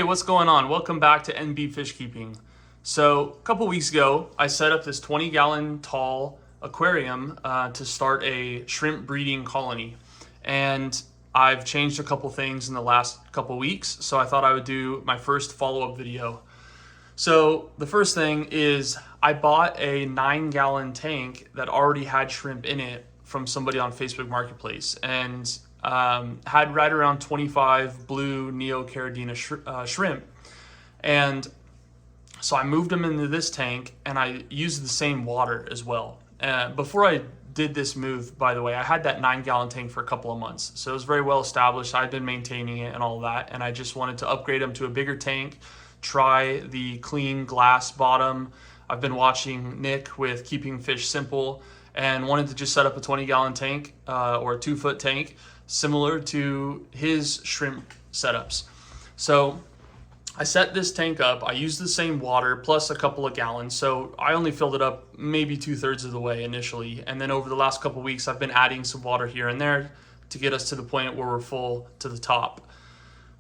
what's going on? Welcome back to NB Fish Keeping. So a couple weeks ago, I set up this 20-gallon tall aquarium to start a shrimp breeding colony. And I've changed a couple things in the last couple weeks, so I thought I would do my first follow-up video. So the first thing is I bought a 9-gallon tank that already had shrimp in it from somebody on Facebook Marketplace, and had right around 25 blue Neocaridina shrimp. And so I moved them into this tank, and I used the same water as well. Before I did this move, by the way, I had that 9-gallon tank for a couple of months, so it was very well established. I'd been maintaining it and all that, and I just wanted to upgrade them to a bigger tank, try the clean glass bottom. I've been watching Nick with Keeping Fish Simple and wanted to just set up a 20-gallon tank or a 2-foot tank similar to his shrimp setups. So I set this tank up. I used the same water plus a couple of gallons, so I only filled it up maybe 2/3 of the way initially, and then over the last couple of weeks I've been adding some water here and there to get us to the point where we're full to the top.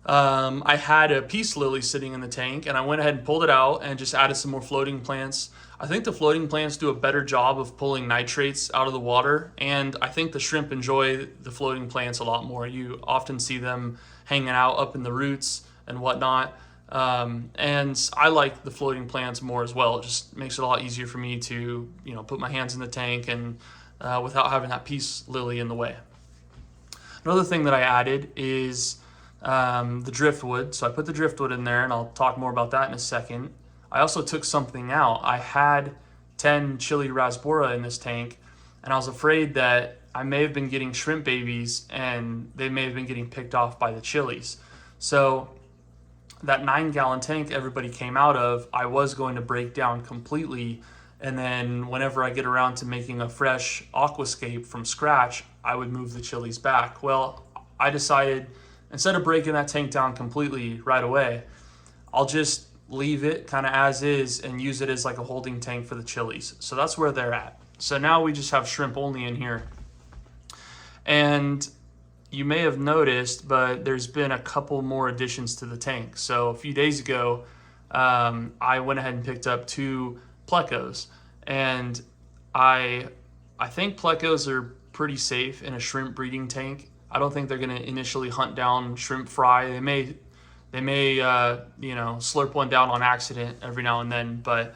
I had a peace lily sitting in the tank, and I went ahead and pulled it out and just added some more floating plants. I think the floating plants do a better job of pulling nitrates out of the water, and I think the shrimp enjoy the floating plants a lot more. You often see them hanging out up in the roots and whatnot, and I like the floating plants more as well. It just makes it a lot easier for me to, put my hands in the tank and without having that peace lily in the way. Another thing that I added is the driftwood. So I put the driftwood in there, and I'll talk more about that in a second. I also took something out. I had 10 Chili Rasbora in this tank, and I was afraid that I may have been getting shrimp babies and they may have been getting picked off by the chilies. So that 9-gallon tank everybody came out of, I was going to break down completely, and then whenever I get around to making a fresh aquascape from scratch, I would move the chilies back. Well, I decided instead of breaking that tank down completely right away, I'll just leave it kind of as is and use it as like a holding tank for the chilies. So that's where they're at. So now we just have shrimp only in here. And you may have noticed, but there's been a couple more additions to the tank. So a few days ago, I went ahead and picked up 2 Plecos. And I think Plecos are pretty safe in a shrimp breeding tank. I don't think they're going to initially hunt down shrimp fry. They may slurp one down on accident every now and then, but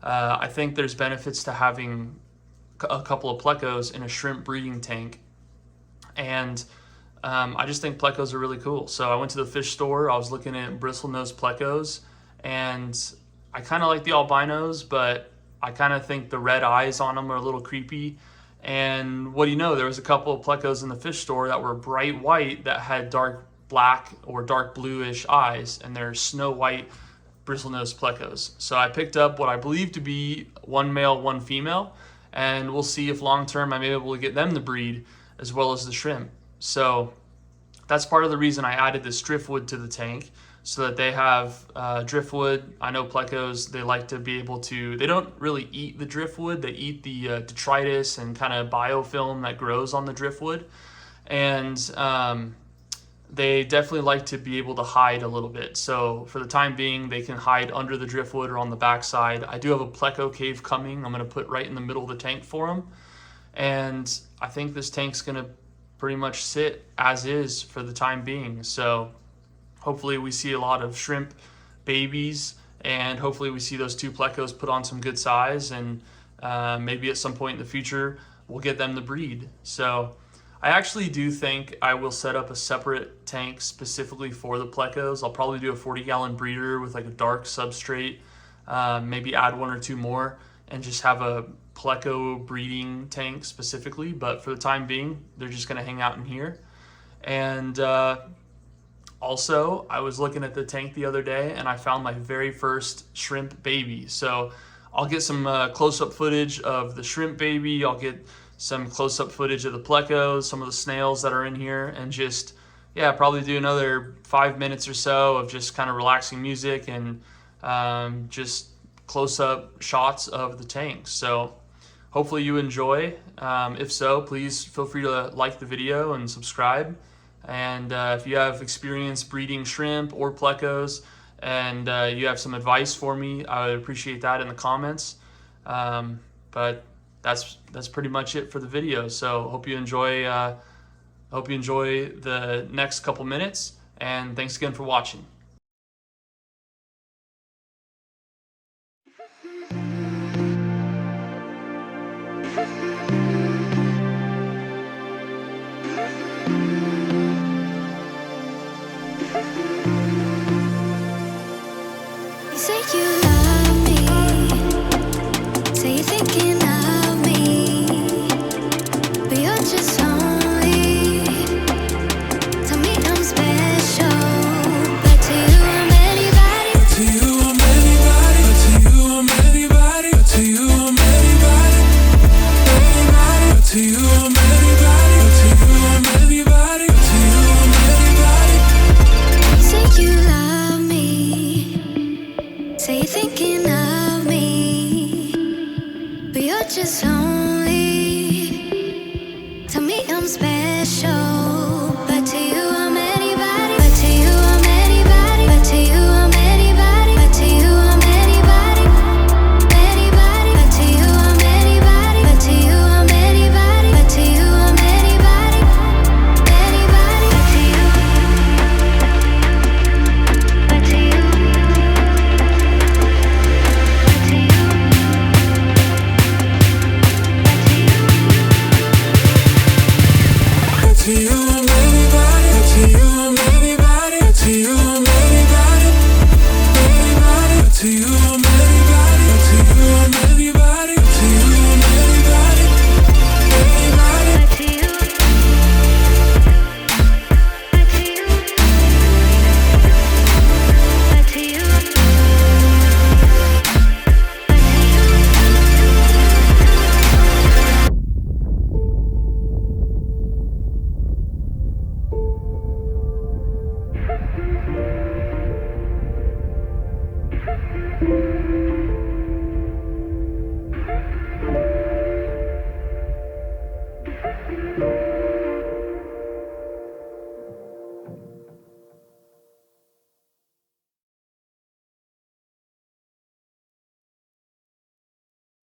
I think there's benefits to having a couple of Plecos in a shrimp breeding tank. And I just think Plecos are really cool. So I went to the fish store. I was looking at bristlenose Plecos, and I kind of like the albinos, but I kind of think the red eyes on them are a little creepy. And what do you know, there was a couple of Plecos in the fish store that were bright white that had dark black or dark bluish eyes, and they're snow white bristlenose Plecos. So I picked up what I believe to be 1 male, 1 female, and we'll see if long term I'm able to get them to breed as well as the shrimp. So that's part of the reason I added this driftwood to the tank, so that they have driftwood. I know Plecos, they like to be able to, they don't really eat the driftwood, they eat the detritus and kind of biofilm that grows on the driftwood. And they definitely like to be able to hide a little bit. So for the time being, they can hide under the driftwood or on the backside. I do have a Pleco cave coming. I'm going to put right in the middle of the tank for them. And I think this tank's going to pretty much sit as is for the time being. So hopefully we see a lot of shrimp babies, and hopefully we see those 2 Plecos put on some good size, and maybe at some point in the future we'll get them to breed. So I actually do think I will set up a separate tank specifically for the Plecos. I'll probably do a 40-gallon breeder with like a dark substrate, maybe add 1 or 2 more, and just have a Pleco breeding tank specifically. But for the time being, they're just gonna hang out in here. And also, I was looking at the tank the other day, and I found my very first shrimp baby. So I'll get some close-up footage of the shrimp baby. I'll get some close-up footage of the Plecos, some of the snails that are in here, and just, probably do another 5 minutes or so of just kind of relaxing music and just close-up shots of the tank. So hopefully you enjoy. If so, please feel free to like the video and subscribe. And if you have experience breeding shrimp or Plecos and you have some advice for me, I would appreciate that in the comments. But that's pretty much it for the video. So hope you enjoy the next couple minutes, and thanks again for watching. You say you love me, say you're thinking of me, but you're just lonely. Tell me I'm special, but to you I'm anybody. But to you I'm anybody. But to you I'm anybody. But to you I'm anybody. Anybody. But to you I'm anybody. But to you I'm anybody. But to you I'm anybody. You say you love me, say you're thinking of me, but you're just lonely. Tell me I'm special.